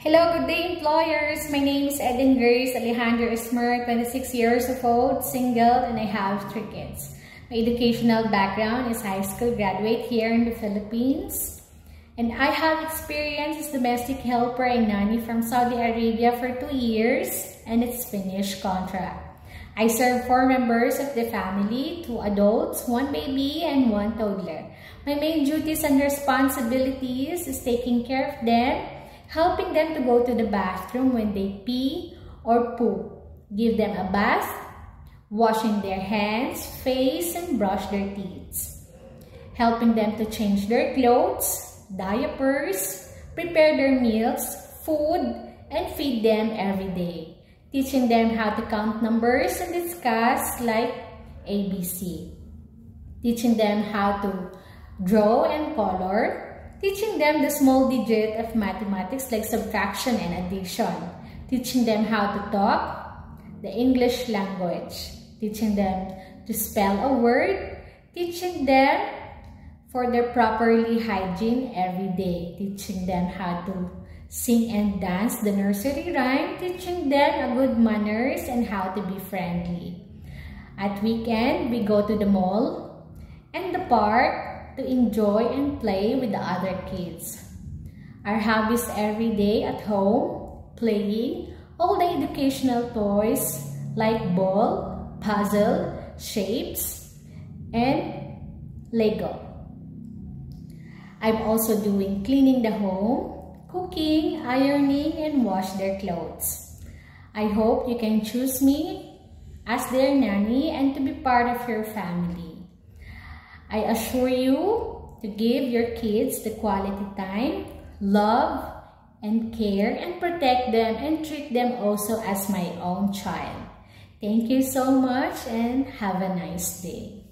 Hello, good day employers. My name is Eden Grace Alejandro Esmer, 26 years old, single, and I have 3 kids. My educational background is high school graduate here in the Philippines. And I have experience as domestic helper and nanny from Saudi Arabia for 2 years and it's finished contract. I serve 4 members of the family, 2 adults, 1 baby, and 1 toddler. My main duties and responsibilities is taking care of them, helping them to go to the bathroom when they pee or poop, give them a bath, washing their hands, face, and brush their teeth, helping them to change their clothes, diapers, prepare their meals, food, and feed them every day, teaching them how to count numbers and discuss like ABC, teaching them how to draw and color, teaching them the small digit of mathematics like subtraction and addition, teaching them how to talk the English language, teaching them to spell a word, teaching them for their properly hygiene every day, teaching them how to sing and dance the nursery rhyme, teaching them a good manners and how to be friendly. At weekend, we go to the mall and the park to enjoy and play with the other kids. Our hobbies every day at home, playing all the educational toys like ball, puzzle, shapes, and Lego. I'm also doing cleaning the home, cooking, ironing, and wash their clothes. I hope you can choose me as their nanny and to be part of your family. I assure you to give your kids the quality time, love, and care, and protect them and treat them also as my own child. Thank you so much and have a nice day.